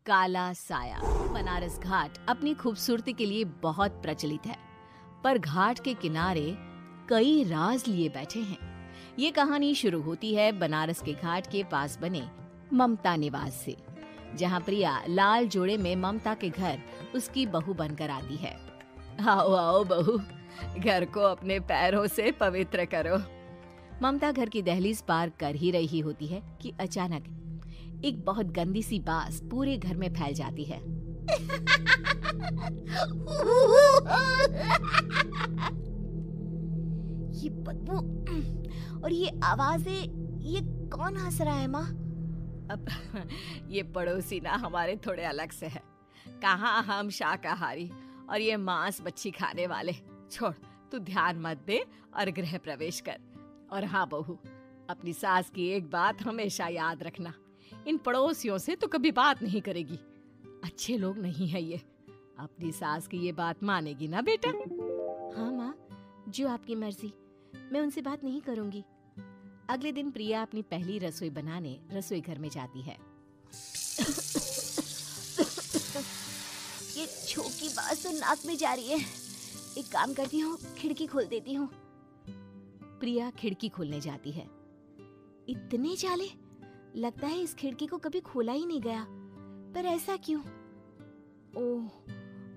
काला साया। बनारस घाट अपनी खूबसूरती के लिए बहुत प्रचलित है, पर घाट के किनारे कई राज लिए बैठे हैं। ये कहानी शुरू होती है बनारस के घाट के पास बने ममता निवास से, जहाँ प्रिया लाल जोड़े में ममता के घर उसकी बहू बनकर आती है। आओ आओ बहू, घर को अपने पैरों से पवित्र करो। ममता घर की दहलीज पार कर ही रही होती है कि अचानक एक बहुत गंदी सी बास पूरे घर में फैल जाती है। ये बदबू और ये आवाजें, ये कौन हंस रहा है माँ? अब ये पड़ोसी ना हमारे थोड़े अलग से है। कहाँ हम शाकाहारी और ये मांस मच्छी खाने वाले। छोड़, तू ध्यान मत दे और गृह प्रवेश कर। और हाँ बहू, अपनी सास की एक बात हमेशा याद रखना, इन पड़ोसियों से तो कभी बात नहीं करेगी। अच्छे लोग नहीं है ये। अपनी सास की ये बात मानेगी ना बेटा? हाँ माँ, जो आपकी मर्जी, मैं उनसे बात नहीं करूंगी। अगले दिन प्रिया अपनी पहली रसोई बनाने रसोई घर में जाती है। ये छोकी बात तो नाक में जा रही है। एक काम करती हूँ, खिड़की खोल देती हूँ। प्रिया खिड़की खोलने जाती है। इतने जाले, लगता है इस खिड़की को कभी खोला ही नहीं गया। पर ऐसा क्यों? ओह,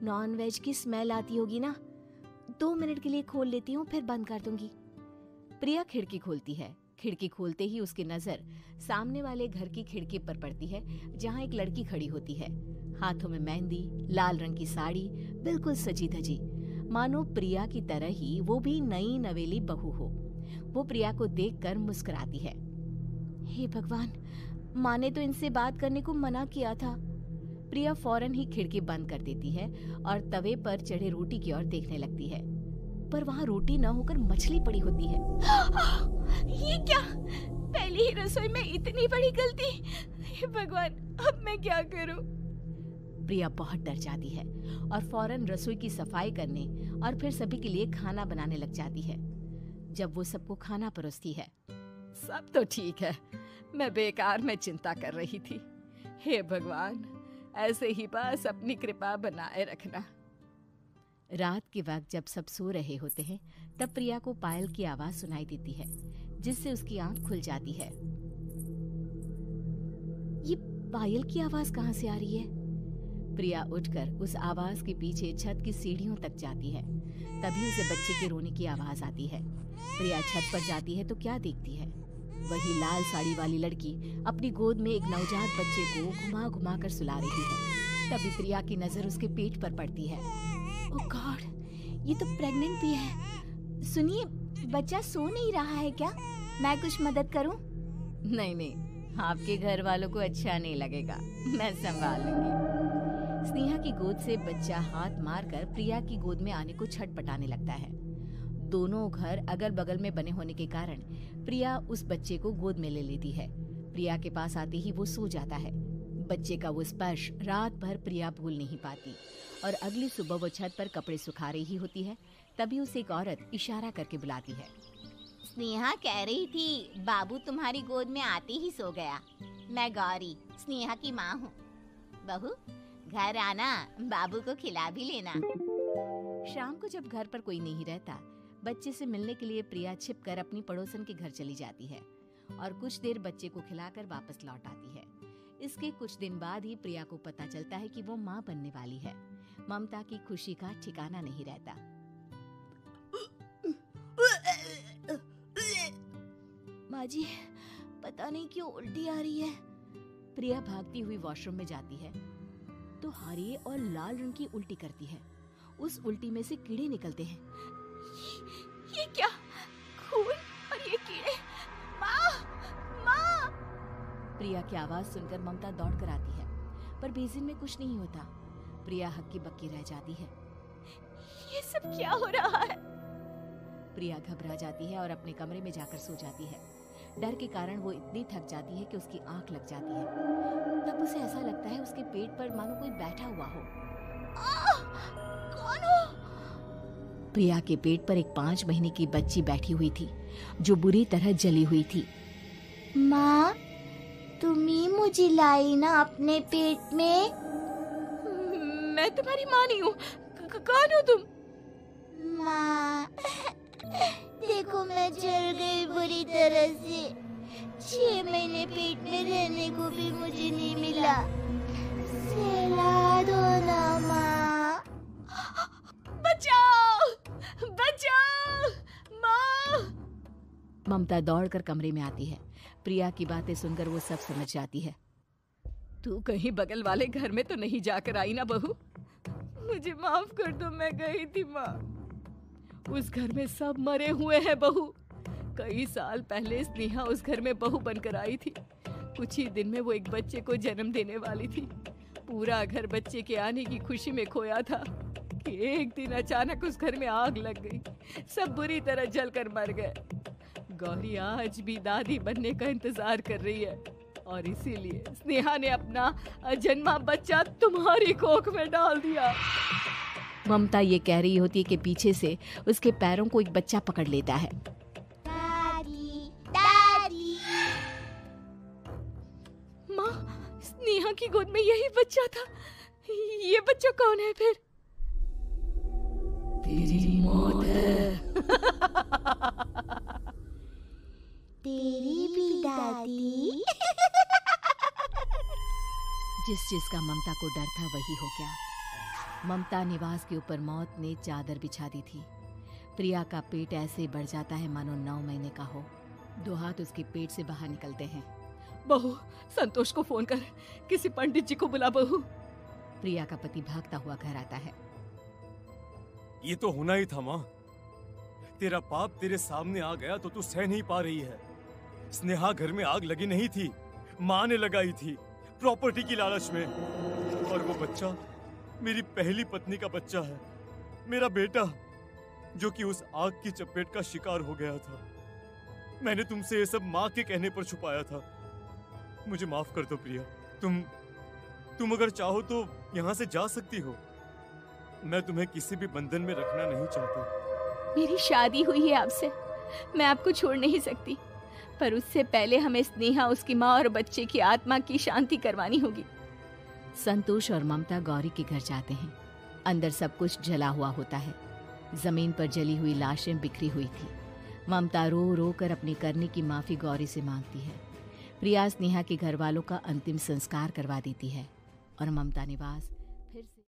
नॉन वेज की स्मेल आती होगी ना। 2 मिनट के लिए खोल लेती हूँ, फिर बंद कर दूंगी। प्रिया खिड़की खोलती है। खिड़की खोलते ही उसकी नजर सामने वाले घर की खिड़की पर पड़ती है, जहाँ एक लड़की खड़ी होती है। हाथों में मेहंदी, लाल रंग की साड़ी, बिल्कुल सजी धजी, मानो प्रिया की तरह ही वो भी नई नवेली बहू हो। वो प्रिया को देखकर मुस्कुराती है। हे भगवान, माँ ने तो इनसे बात करने को मना किया था। प्रिया फौरन ही खिड़की बंद कर देती है और तवे पर चढ़े रोटी की ओर देखने लगती है, पर वहाँ रोटी न होकर मछली पड़ी होती है। ये क्या? पहली ही रसोई में इतनी बड़ी गलती। हे भगवान, अब मैं क्या करूं? प्रिया बहुत डर जाती है और फौरन रसोई की सफाई करने और फिर सभी के लिए खाना बनाने लग जाती है। जब वो सबको खाना परोसती है, सब तो ठीक है, मैं बेकार में चिंता कर रही थी। हे भगवान, ऐसे ही बस अपनी कृपा बनाए रखना। रात के वक्त जब सब सो रहे होते हैं, तब प्रिया को पायल की आवाज सुनाई देती है, जिससे उसकी आंख खुल जाती है। ये पायल की आवाज कहाँ से आ रही है? प्रिया उठकर उस आवाज के पीछे छत की सीढ़ियों तक जाती है। तभी उसे बच्चे के रोने की आवाज आती है। प्रिया छत पर जाती है तो क्या देखती है? वही लाल साड़ी वाली लड़की अपनी गोद में एक नवजात बच्चे को घुमा घुमा कर सुला रही है। तभी प्रिया की नजर उसके पेट पर पड़ती है। ओह गॉड, ये तो प्रेग्नेंट भी है। सुनिए, बच्चा सो नहीं रहा है क्या? मैं कुछ मदद करूं? नहीं नहीं, आपके घर वालों को अच्छा नहीं लगेगा, मैं संभाल लूंगी। स्नेहा की गोद से बच्चा हाथ मारकर प्रिया की गोद में आने को छटपटाने लगता है। दोनों घर अगल बगल में बने होने के कारण प्रिया उस बच्चे को गोद में ले लेती है। प्रिया के पास आते ही वो सो जाता है। बच्चे का वो स्पर्श रात भर प्रिया भूल नहीं पाती और अगली सुबह वो छत पर कपड़े सुखा रही होती है। तभी उसे एक औरत इशारा करके बुलाती है। स्नेहा कह रही थी बाबू तुम्हारी गोद में आते ही सो गया। मैं गौरी, स्नेहा की माँ हूँ। बहू, घर आना, बाबू को खिला भी लेना। शाम को जब घर पर कोई नहीं रहता, बच्चे से मिलने के लिए प्रिया छिपकर अपनी पड़ोसन के घर चली जाती है और कुछ देर बच्चे को खिलाकर वापस लौट आती है। इसके कुछ दिन बाद ही प्रिया को पता चलता है कि वो माँ बनने वाली है। ममता की खुशी का ठिकाना नहीं रहता। माँ जी, पता नहीं क्यों उल्टी आ रही है। प्रिया भागती हुई वॉशरूम में जाती है तो हरे और लाल रंग की उल्टी करती है। उस उल्टी में से कीड़े निकलते हैं। ये क्या? खून और ये कीड़े! माँ! माँ! प्रिया की आवाज सुनकर ममता दौड़ कर आती है, पर बेसिन में कुछ नहीं होता। प्रिया हक्की बक्की रह जाती है। ये सब क्या हो रहा है? प्रिया घबरा जाती है और अपने कमरे में जाकर सो जाती है। डर के कारण वो इतनी थक जाती है कि उसकी आंख लग जाती है। तब उसे ऐसा लगता है उसके पेट पर मानो कोई बैठा हुआ हो। कौन हो? प्रिया के पेट पर एक 5 महीने की बच्ची बैठी हुई थी, जो बुरी तरह जली हुई थी। माँ, तुम ही मुझे लाई ना अपने पेट में। मैं तुम्हारी माँ नहीं हूँ। कौन हो तुम? माँ, देखो मैं जल गई बुरी तरह से। 6 महीने पेट में रहने को भी मुझे नहीं मिला। सहला दो ना माँ। बचाओ, बचाओ, माँ। ममता दौड़कर कमरे में आती है। प्रिया की बातें सुनकर वो सब समझ जाती है। तू कहीं बगल वाले घर में तो नहीं जाकर आई ना बहू? मुझे माफ कर दो, मैं गई थी माँ। उस घर में सब मरे हुए हैं बहू। कई साल पहले स्नेहा उस घर में बहू बनकर आई थी। कुछ ही दिन में वो एक बच्चे को जन्म देने वाली थी। पूरा घर बच्चे के आने की खुशी में खोया था कि एक दिन अचानक उस घर में आग लग गई। सब बुरी तरह जलकर मर गए। गौरी आज भी दादी बनने का इंतजार कर रही है और इसीलिए स्नेहा ने अपना अजन्मा बच्चा तुम्हारी कोख में डाल दिया। ममता ये कह रही होती है कि पीछे से उसके पैरों को एक बच्चा पकड़ लेता है। दादी, दादी। माँ, स्नेहा की गोद में यही बच्चा था। ये बच्चा कौन है फिर? तेरी मौत है। तेरी भी दादी। जिस चीज का ममता को डर था वही हो गया। ममता निवास के ऊपर मौत ने चादर बिछा दी थी। प्रिया का पेट ऐसे बढ़ जाता है मानो 9 महीने का हो। 2 हाथ उसके पेट से बाहर निकलते हैं। बहू, संतोष को फोन कर, किसी पंडित जी को बुला बहू। प्रिया का पति भागता हुआ घर आता है। ये तो होना ही था माँ। तेरा पाप तेरे सामने आ गया तो तू सह नहीं पा रही है। स्नेहा घर में आग लगी नहीं थी, माँ ने लगाई थी, प्रॉपर्टी की लालच में। और वो बच्चा मेरी पहली पत्नी का बच्चा है, मेरा बेटा, जो कि उस आग की चपेट का शिकार हो गया था। मैंने तुमसे ये सब माँ के कहने पर छुपाया था। मुझे माफ कर दो प्रिया। तुम अगर चाहो तो यहाँ से जा सकती हो। मैं तुम्हें किसी भी बंधन में रखना नहीं चाहता। मेरी शादी हुई है आपसे, मैं आपको छोड़ नहीं सकती, पर उससे पहले हमें स्नेहा, उसकी माँ और बच्चे की आत्मा की शांति करवानी होगी। संतोष और ममता गौरी के घर जाते हैं। अंदर सब कुछ जला हुआ होता है। जमीन पर जली हुई लाशें बिखरी हुई थी। ममता रो रो कर अपनी करने की माफी गौरी से मांगती है। प्रिया स्नेहा के घर वालों का अंतिम संस्कार करवा देती है और ममता निवास